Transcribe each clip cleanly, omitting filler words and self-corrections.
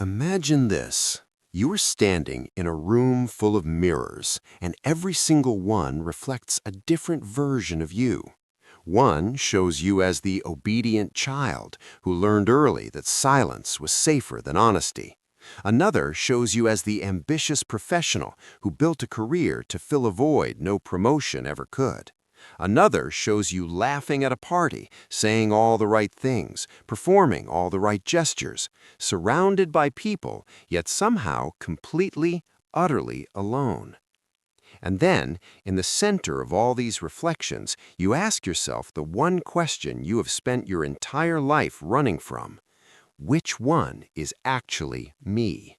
Imagine this. You are standing in a room full of mirrors, and every single one reflects a different version of you. One shows you as the obedient child who learned early that silence was safer than honesty. Another shows you as the ambitious professional who built a career to fill a void no promotion ever could. Another shows you laughing at a party, saying all the right things, performing all the right gestures, surrounded by people, yet somehow completely, utterly alone. And then, in the center of all these reflections, you ask yourself the one question you have spent your entire life running from. Which one is actually me?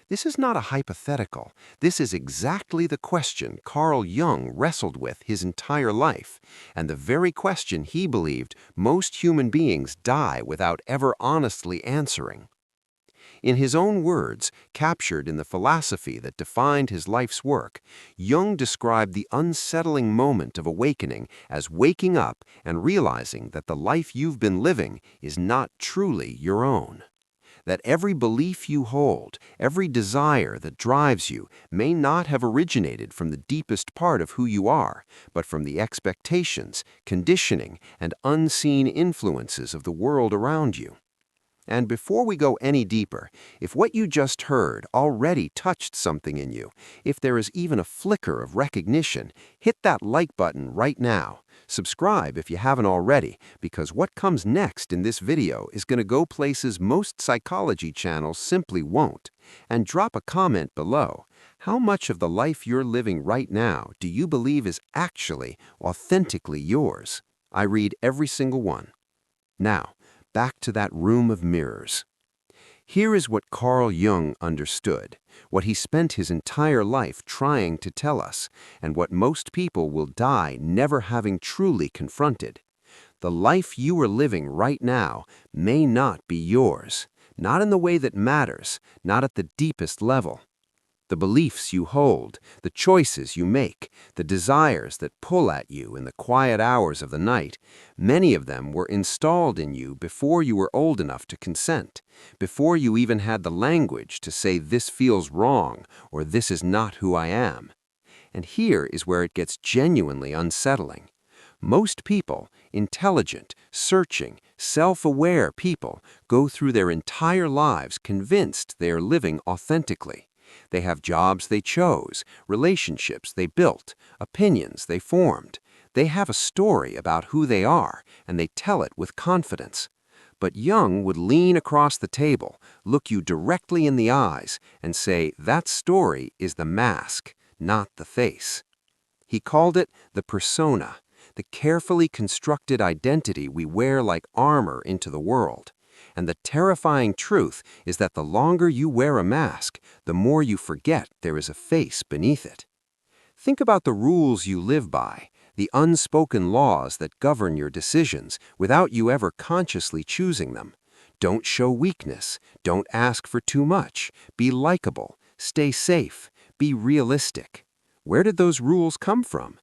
This is not a hypothetical. This is exactly the question Carl Jung wrestled with his entire life, and the very question he believed most human beings die without ever honestly answering. In his own words, captured in the philosophy that defined his life's work, Jung described the unsettling moment of awakening as waking up and realizing that the life you've been living is not truly your own. That every belief you hold, every desire that drives you, may not have originated from the deepest part of who you are, but from the expectations, conditioning, and unseen influences of the world around you. And before we go any deeper, if what you just heard already touched something in you, if there is even a flicker of recognition, hit that like button right now. Subscribe if you haven't already, because what comes next in this video is going to go places most psychology channels simply won't. And drop a comment below. How much of the life you're living right now do you believe is actually, authentically yours? I read every single one. Now, back to that room of mirrors. Here is what Carl Jung understood, what he spent his entire life trying to tell us, and what most people will die never having truly confronted. The life you are living right now may not be yours, not in the way that matters, not at the deepest level. The beliefs you hold, the choices you make, the desires that pull at you in the quiet hours of the night, many of them were installed in you before you were old enough to consent, before you even had the language to say this feels wrong or this is not who I am. And here is where it gets genuinely unsettling. Most people, intelligent, searching, self-aware people, go through their entire lives convinced they are living authentically. They have jobs they chose, relationships they built, opinions they formed. They have a story about who they are, and they tell it with confidence. But Jung would lean across the table, look you directly in the eyes, and say that story is the mask, not the face. He called it the persona, the carefully constructed identity we wear like armor into the world. And the terrifying truth is that the longer you wear a mask, the more you forget there is a face beneath it. Think about the rules you live by, the unspoken laws that govern your decisions without you ever consciously choosing them. Don't show weakness, don't ask for too much, be likable, stay safe, be realistic. Where did those rules come from?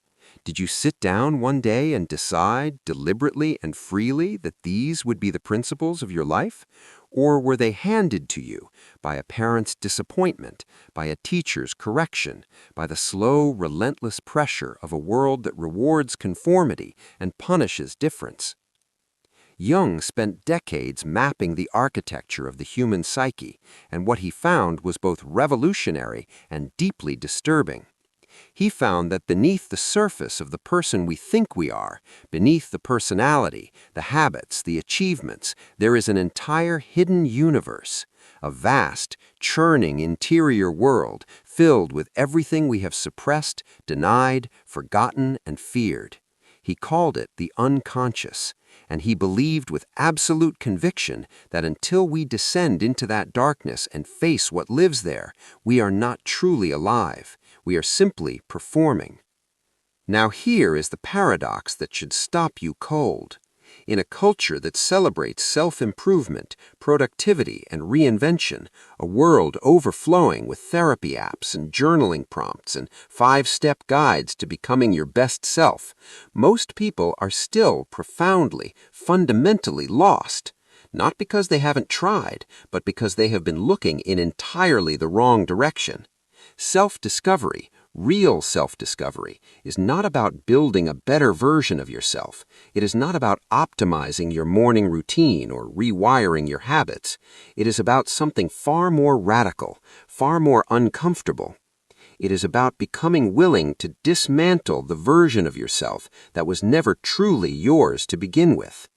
Did you sit down one day and decide, deliberately and freely, that these would be the principles of your life? Or were they handed to you by a parent's disappointment, by a teacher's correction, by the slow, relentless pressure of a world that rewards conformity and punishes difference? Jung spent decades mapping the architecture of the human psyche, and what he found was both revolutionary and deeply disturbing. He found that beneath the surface of the person we think we are, beneath the personality, the habits, the achievements, there is an entire hidden universe, a vast, churning interior world filled with everything we have suppressed, denied, forgotten, and feared. He called it the unconscious, and he believed with absolute conviction that until we descend into that darkness and face what lives there, we are not truly alive. We are simply performing. Now here is the paradox that should stop you cold. In a culture that celebrates self-improvement, productivity, and reinvention, a world overflowing with therapy apps and journaling prompts and 5-step guides to becoming your best self, most people are still profoundly, fundamentally lost. not because they haven't tried, but because they have been looking in entirely the wrong direction. Self-discovery, real self-discovery, is not about building a better version of yourself. It is not about optimizing your morning routine or rewiring your habits. It is about something far more radical, far more uncomfortable. It is about becoming willing to dismantle the version of yourself that was never truly yours to begin with.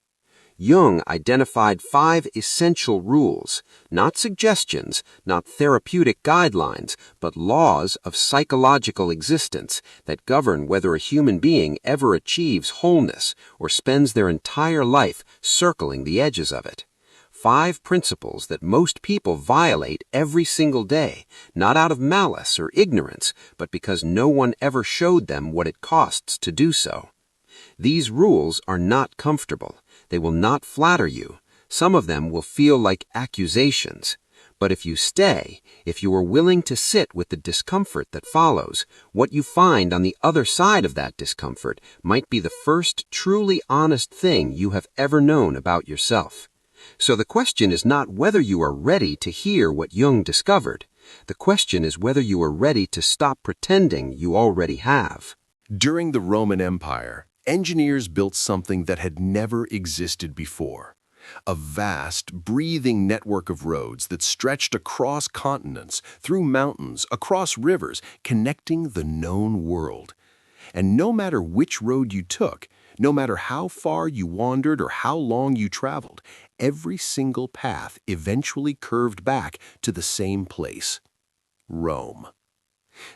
Jung identified 5 essential rules, not suggestions, not therapeutic guidelines, but laws of psychological existence that govern whether a human being ever achieves wholeness or spends their entire life circling the edges of it. 5 principles that most people violate every single day, not out of malice or ignorance, but because no one ever showed them what it costs to do so. These rules are not comfortable. They will not flatter you. Some of them will feel like accusations. But if you stay, if you are willing to sit with the discomfort that follows, what you find on the other side of that discomfort might be the first truly honest thing you have ever known about yourself. So the question is not whether you are ready to hear what Jung discovered. The question is whether you are ready to stop pretending you already have. During the Roman Empire, engineers built something that had never existed before. A vast, breathing network of roads that stretched across continents, through mountains, across rivers, connecting the known world. And no matter which road you took, no matter how far you wandered or how long you traveled, every single path eventually curved back to the same place: Rome.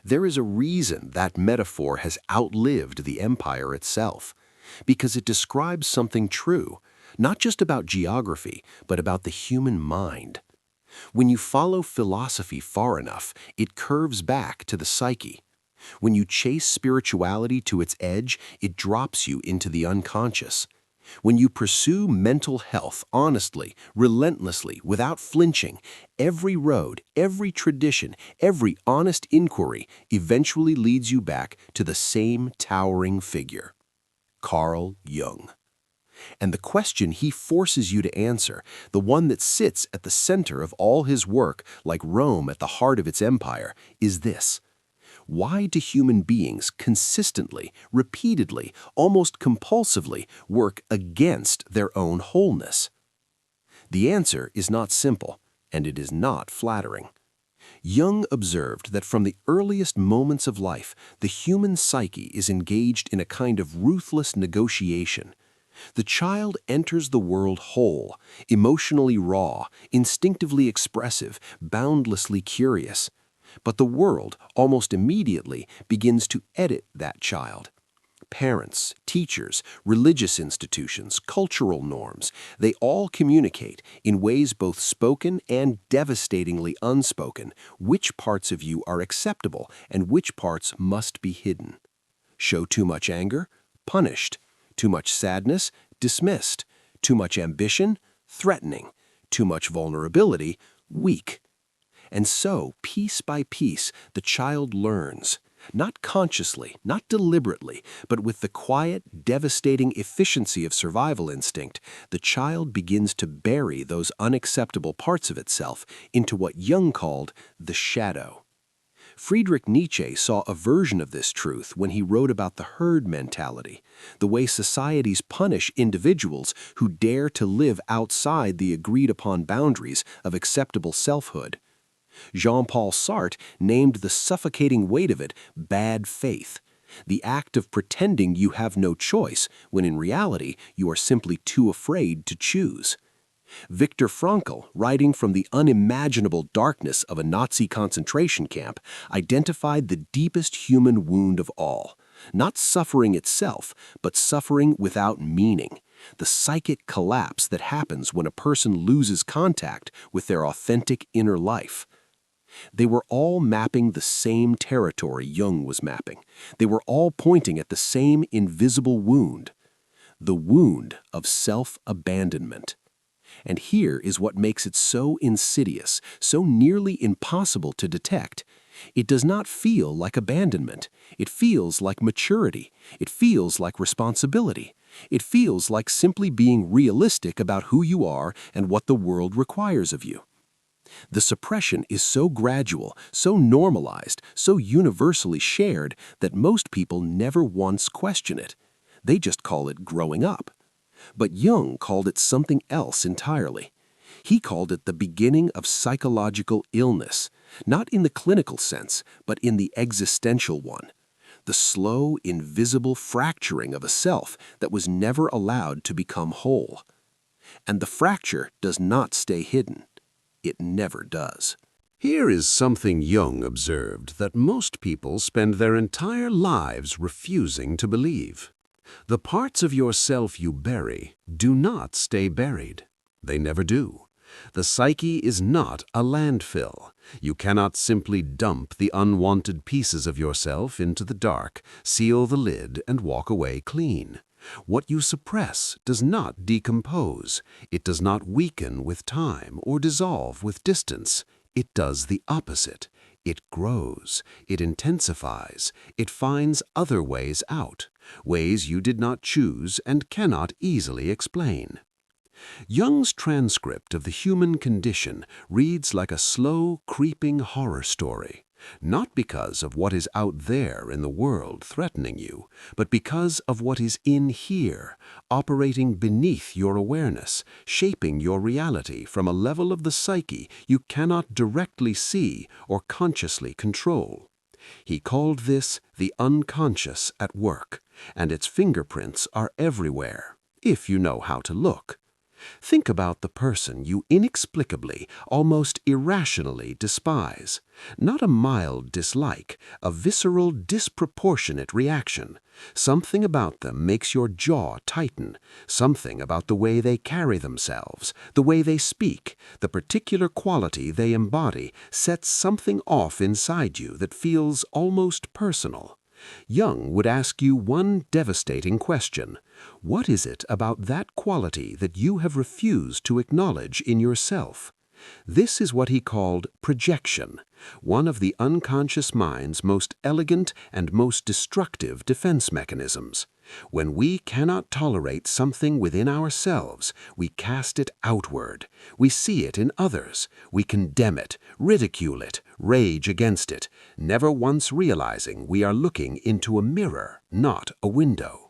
There is a reason that metaphor has outlived the empire itself, because it describes something true, not just about geography, but about the human mind. When you follow philosophy far enough, it curves back to the psyche. When you chase spirituality to its edge, it drops you into the unconscious. When you pursue mental health honestly, relentlessly, without flinching, every road, every tradition, every honest inquiry eventually leads you back to the same towering figure: Carl Jung. And the question he forces you to answer, the one that sits at the center of all his work, like Rome at the heart of its empire, is this: why do human beings consistently, repeatedly, almost compulsively work against their own wholeness? The answer is not simple, and it is not flattering. Jung observed that from the earliest moments of life, the human psyche is engaged in a kind of ruthless negotiation. The child enters the world whole, emotionally raw, instinctively expressive, boundlessly curious. But the world almost immediately begins to edit that child. Parents, teachers, religious institutions, cultural norms, they all communicate, in ways both spoken and devastatingly unspoken, which parts of you are acceptable and which parts must be hidden. Show too much anger? Punished. Too much sadness? Dismissed. Too much ambition? Threatening. Too much vulnerability? Weak. And so, piece by piece, the child learns, not consciously, not deliberately, but with the quiet, devastating efficiency of survival instinct, the child begins to bury those unacceptable parts of itself into what Jung called the shadow. Friedrich Nietzsche saw a version of this truth when he wrote about the herd mentality, the way societies punish individuals who dare to live outside the agreed-upon boundaries of acceptable selfhood. Jean-Paul Sartre named the suffocating weight of it bad faith, the act of pretending you have no choice when in reality you are simply too afraid to choose. Viktor Frankl, writing from the unimaginable darkness of a Nazi concentration camp, identified the deepest human wound of all, not suffering itself, but suffering without meaning, the psychic collapse that happens when a person loses contact with their authentic inner life. They were all mapping the same territory Jung was mapping. They were all pointing at the same invisible wound, the wound of self-abandonment. And here is what makes it so insidious, so nearly impossible to detect. It does not feel like abandonment. It feels like maturity. It feels like responsibility. It feels like simply being realistic about who you are and what the world requires of you. The suppression is so gradual, so normalized, so universally shared that most people never once question it. They just call it growing up. But Jung called it something else entirely. He called it the beginning of psychological illness, not in the clinical sense, but in the existential one. The slow, invisible fracturing of a self that was never allowed to become whole. And the fracture does not stay hidden. It never does. Here is something Jung observed that most people spend their entire lives refusing to believe. The parts of yourself you bury do not stay buried. They never do. The psyche is not a landfill. You cannot simply dump the unwanted pieces of yourself into the dark, seal the lid, and walk away clean. What you suppress does not decompose. It does not weaken with time or dissolve with distance. It does the opposite. It grows. It intensifies. It finds other ways out, ways you did not choose and cannot easily explain. Jung's transcript of the human condition reads like a slow, creeping horror story, not because of what is out there in the world threatening you, but because of what is in here, operating beneath your awareness, shaping your reality from a level of the psyche you cannot directly see or consciously control. He called this the unconscious at work, and its fingerprints are everywhere, if you know how to look. Think about the person you inexplicably, almost irrationally despise. Not a mild dislike, a visceral, disproportionate reaction. Something about them makes your jaw tighten. Something about the way they carry themselves, the way they speak, the particular quality they embody sets something off inside you that feels almost personal. Jung would ask you one devastating question. What is it about that quality that you have refused to acknowledge in yourself? This is what he called projection, one of the unconscious mind's most elegant and most destructive defense mechanisms. When we cannot tolerate something within ourselves, we cast it outward. We see it in others. We condemn it, ridicule it, rage against it, never once realizing we are looking into a mirror, not a window.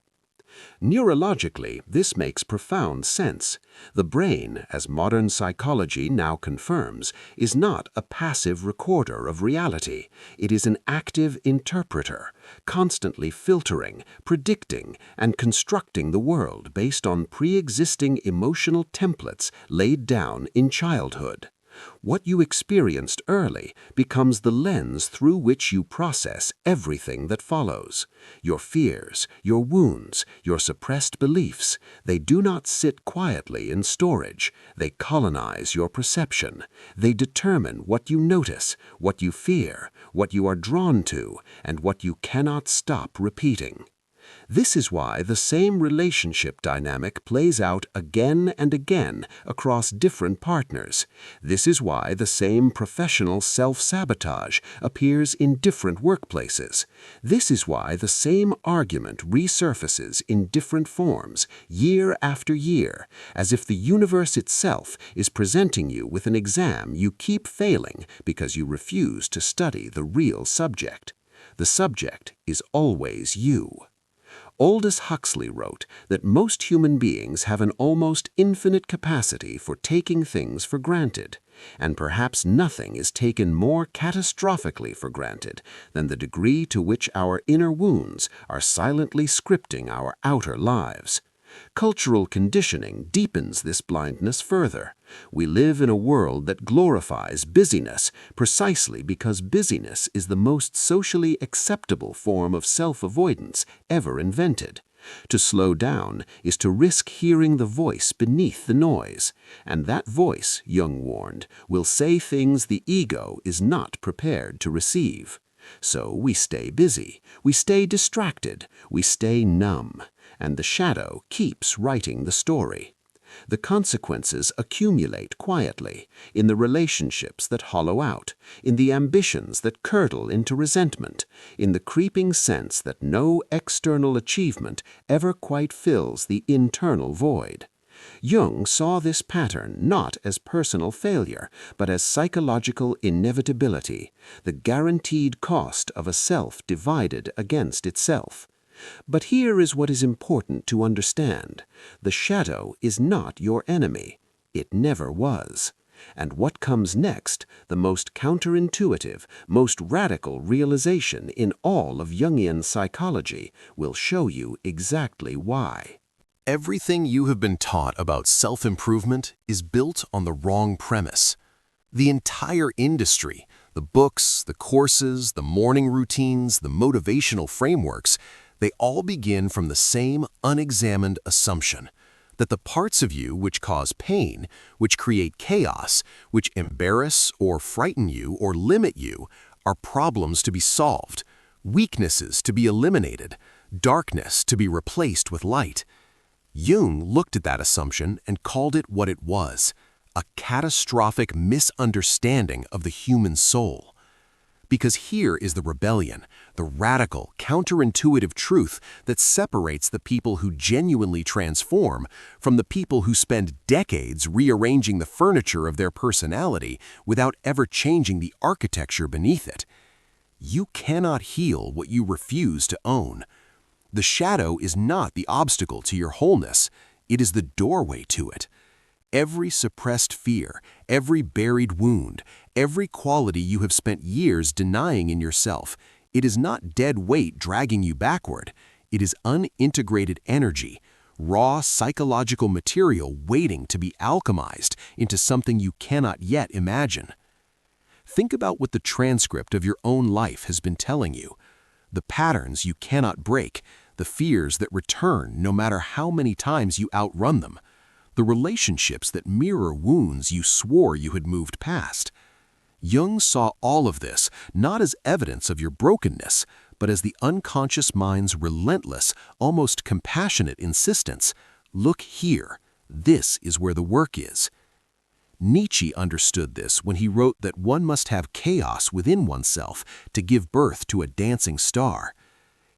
Neurologically, this makes profound sense. The brain, as modern psychology now confirms, is not a passive recorder of reality. It is an active interpreter, constantly filtering, predicting, and constructing the world based on pre-existing emotional templates laid down in childhood. What you experienced early becomes the lens through which you process everything that follows. Your fears, your wounds, your suppressed beliefs, they do not sit quietly in storage. They colonize your perception. They determine what you notice, what you fear, what you are drawn to, and what you cannot stop repeating. This is why the same relationship dynamic plays out again and again across different partners. This is why the same professional self-sabotage appears in different workplaces. This is why the same argument resurfaces in different forms, year after year, as if the universe itself is presenting you with an exam you keep failing because you refuse to study the real subject. The subject is always you. Aldous Huxley wrote that most human beings have an almost infinite capacity for taking things for granted, and perhaps nothing is taken more catastrophically for granted than the degree to which our inner wounds are silently scripting our outer lives. Cultural conditioning deepens this blindness further. We live in a world that glorifies busyness precisely because busyness is the most socially acceptable form of self-avoidance ever invented. To slow down is to risk hearing the voice beneath the noise, and that voice, Jung warned, will say things the ego is not prepared to receive. So we stay busy, we stay distracted, we stay numb, and the shadow keeps writing the story. The consequences accumulate quietly, in the relationships that hollow out, in the ambitions that curdle into resentment, in the creeping sense that no external achievement ever quite fills the internal void. Jung saw this pattern not as personal failure, but as psychological inevitability, the guaranteed cost of a self divided against itself. But here is what is important to understand. The shadow is not your enemy. It never was. And what comes next, the most counterintuitive, most radical realization in all of Jungian psychology, will show you exactly why. Everything you have been taught about self-improvement is built on the wrong premise. The entire industry, the books, the courses, the morning routines, the motivational frameworks, they all begin from the same unexamined assumption that the parts of you which cause pain, which create chaos, which embarrass or frighten you or limit you, are problems to be solved, weaknesses to be eliminated, darkness to be replaced with light. Jung looked at that assumption and called it what it was, a catastrophic misunderstanding of the human soul. Because here is the rebellion, the radical, counterintuitive truth that separates the people who genuinely transform from the people who spend decades rearranging the furniture of their personality without ever changing the architecture beneath it. You cannot heal what you refuse to own. The shadow is not the obstacle to your wholeness, it is the doorway to it. Every suppressed fear, every buried wound, every quality you have spent years denying in yourself, it is not dead weight dragging you backward. It is unintegrated energy, raw psychological material waiting to be alchemized into something you cannot yet imagine. Think about what the transcript of your own life has been telling you. The patterns you cannot break, the fears that return no matter how many times you outrun them, the relationships that mirror wounds you swore you had moved past. Jung saw all of this not as evidence of your brokenness, but as the unconscious mind's relentless, almost compassionate insistence. Look here, this is where the work is. Nietzsche understood this when he wrote that one must have chaos within oneself to give birth to a dancing star.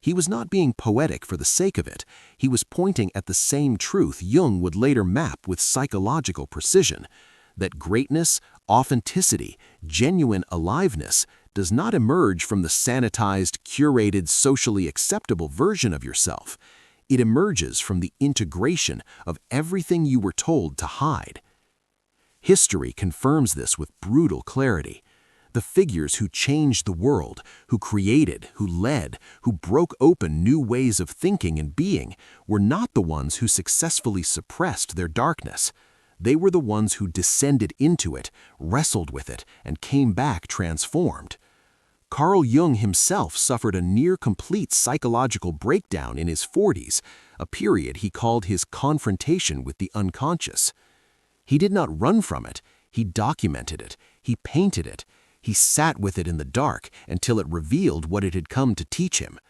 He was not being poetic for the sake of it. He was pointing at the same truth Jung would later map with psychological precision, that greatness, authenticity, genuine aliveness does not emerge from the sanitized, curated, socially acceptable version of yourself. It emerges from the integration of everything you were told to hide. History confirms this with brutal clarity. The figures who changed the world, who created, who led, who broke open new ways of thinking and being, were not the ones who successfully suppressed their darkness. They were the ones who descended into it, wrestled with it, and came back transformed. Carl Jung himself suffered a near-complete psychological breakdown in his 40s, a period he called his confrontation with the unconscious. He did not run from it, he documented it, he painted it, he sat with it in the dark until it revealed what it had come to teach him.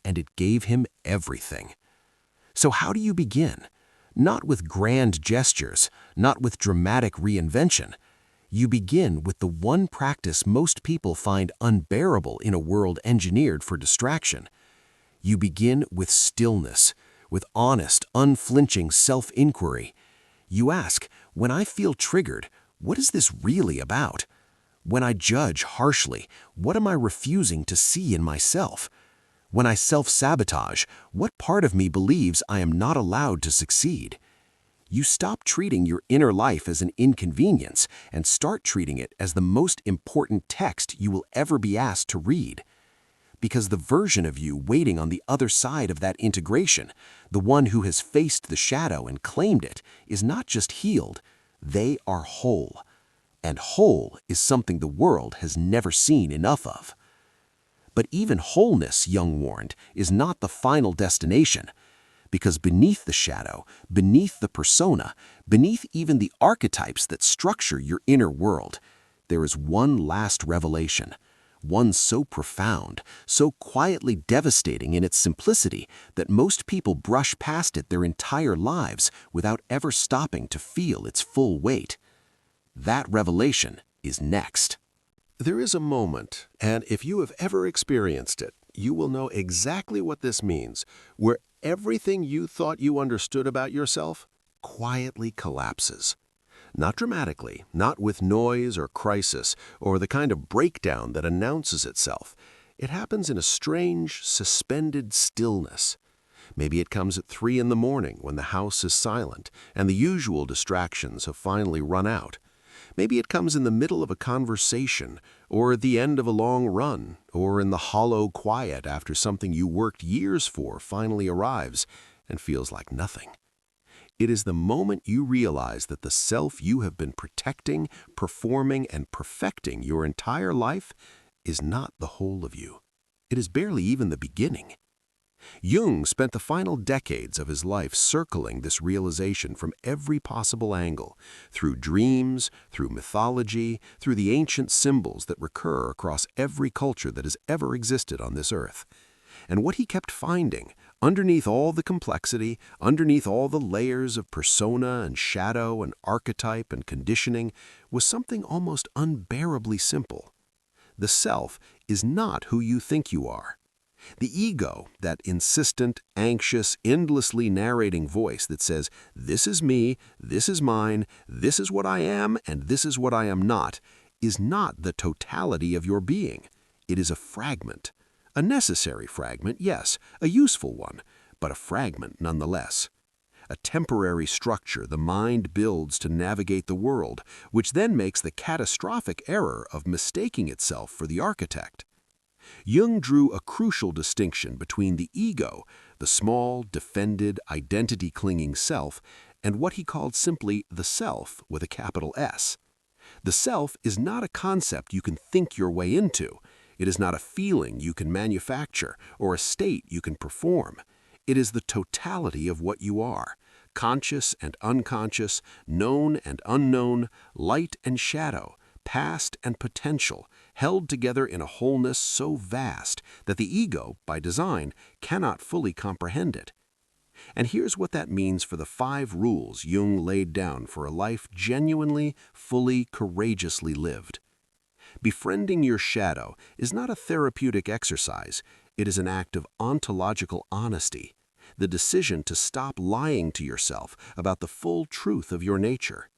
And it gave him everything. So how do you begin? Not with grand gestures, not with dramatic reinvention. You begin with the one practice most people find unbearable in a world engineered for distraction. You begin with stillness, with honest, unflinching self-inquiry. You ask, when I feel triggered, what is this really about? When I judge harshly, what am I refusing to see in myself? When I self-sabotage, what part of me believes I am not allowed to succeed? You stop treating your inner life as an inconvenience and start treating it as the most important text you will ever be asked to read. Because the version of you waiting on the other side of that integration, the one who has faced the shadow and claimed it, is not just healed, they are whole. And whole is something the world has never seen enough of. But even wholeness, Jung warned, is not the final destination. Because beneath the shadow, beneath the persona, beneath even the archetypes that structure your inner world, there is one last revelation, one so profound, so quietly devastating in its simplicity that most people brush past it their entire lives without ever stopping to feel its full weight. That revelation is next. There is a moment, and if you have ever experienced it, you will know exactly what this means, where everything you thought you understood about yourself quietly collapses. Not dramatically, not with noise or crisis, or the kind of breakdown that announces itself. It happens in a strange, suspended stillness. Maybe it comes at 3 in the morning when the house is silent and the usual distractions have finally run out. Maybe it comes in the middle of a conversation, or at the end of a long run, or in the hollow quiet after something you worked years for finally arrives and feels like nothing. It is the moment you realize that the self you have been protecting, performing, and perfecting your entire life is not the whole of you. It is barely even the beginning. Jung spent the final decades of his life circling this realization from every possible angle, through dreams, through mythology, through the ancient symbols that recur across every culture that has ever existed on this earth. And what he kept finding, underneath all the complexity, underneath all the layers of persona and shadow and archetype and conditioning, was something almost unbearably simple. The self is not who you think you are. The ego, that insistent, anxious, endlessly narrating voice that says, "This is me, this is mine, this is what I am, and this is what I am not," is not the totality of your being. It is a fragment. A necessary fragment, yes, a useful one, but a fragment nonetheless. A temporary structure the mind builds to navigate the world, which then makes the catastrophic error of mistaking itself for the architect. Jung drew a crucial distinction between the ego, the small, defended, identity-clinging self, and what he called simply the self with a capital S. The self is not a concept you can think your way into. It is not a feeling you can manufacture or a state you can perform. It is the totality of what you are, conscious and unconscious, known and unknown, light and shadow, past and potential, held together in a wholeness so vast that the ego, by design, cannot fully comprehend it. And here's what that means for the 5 rules Jung laid down for a life genuinely, fully, courageously lived. Befriending your shadow is not a therapeutic exercise. It is an act of ontological honesty, the decision to stop lying to yourself about the full truth of your nature.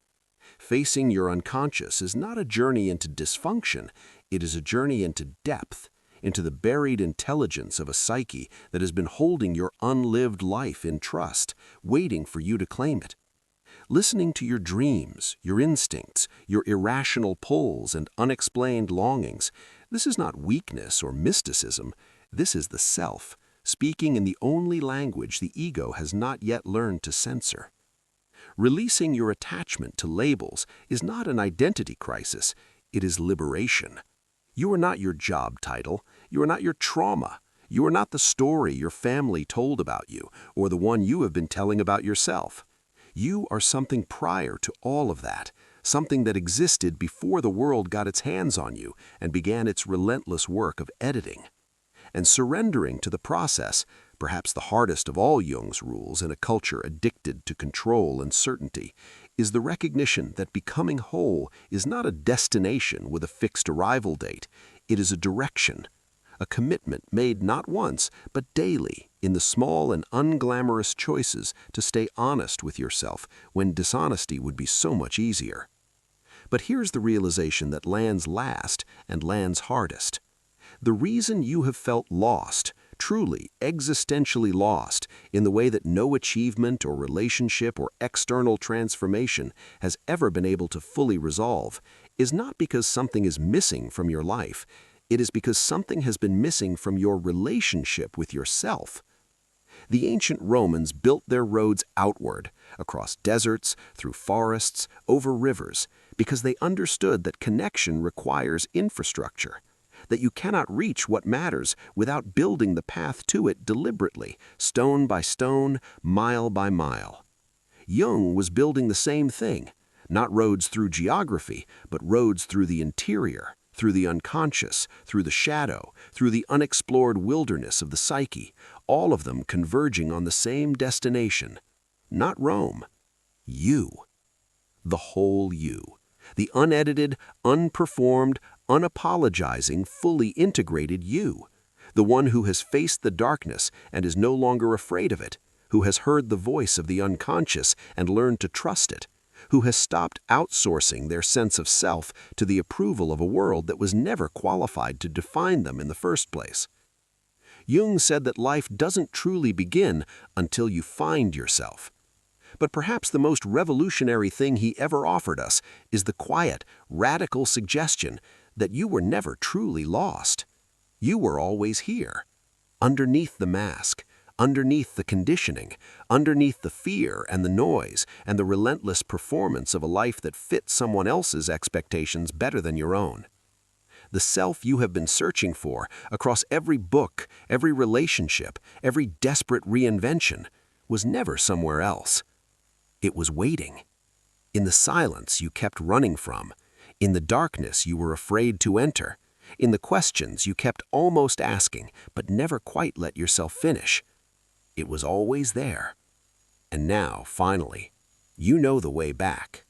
Facing your unconscious is not a journey into dysfunction. It is a journey into depth, into the buried intelligence of a psyche that has been holding your unlived life in trust, waiting for you to claim it. Listening to your dreams, your instincts, your irrational pulls and unexplained longings, this is not weakness or mysticism. This is the self, speaking in the only language the ego has not yet learned to censor. Releasing your attachment to labels is not an identity crisis. It is liberation. You are not your job title. You are not your trauma. You are not the story your family told about you or the one you have been telling about yourself. You are something prior to all of that, something that existed before the world got its hands on you and began its relentless work of editing. And surrendering to the process, perhaps the hardest of all Jung's rules in a culture addicted to control and certainty, is the recognition that becoming whole is not a destination with a fixed arrival date. It is a direction, a commitment made not once, but daily, in the small and unglamorous choices to stay honest with yourself when dishonesty would be so much easier. But here's the realization that lands last and lands hardest. The reason you have felt lost, truly existentially lost, in the way that no achievement or relationship or external transformation has ever been able to fully resolve, is not because something is missing from your life. It is because something has been missing from your relationship with yourself. The ancient Romans built their roads outward, across deserts, through forests, over rivers, because they understood that connection requires infrastructure, that you cannot reach what matters without building the path to it deliberately, stone by stone, mile by mile. Jung was building the same thing, not roads through geography, but roads through the interior, through the unconscious, through the shadow, through the unexplored wilderness of the psyche, all of them converging on the same destination. Not Rome. You. The whole you. The unedited, unperformed, unapologizing, fully integrated you. The one who has faced the darkness and is no longer afraid of it, who has heard the voice of the unconscious and learned to trust it, who has stopped outsourcing their sense of self to the approval of a world that was never qualified to define them in the first place. Jung said that life doesn't truly begin until you find yourself. But perhaps the most revolutionary thing he ever offered us is the quiet, radical suggestion that you were never truly lost. You were always here, underneath the mask, underneath the conditioning, underneath the fear and the noise and the relentless performance of a life that fit someone else's expectations better than your own. The self you have been searching for across every book, every relationship, every desperate reinvention was never somewhere else. It was waiting. In the silence you kept running from, in the darkness you were afraid to enter, in the questions you kept almost asking but never quite let yourself finish. It was always there. And now, finally, you know the way back.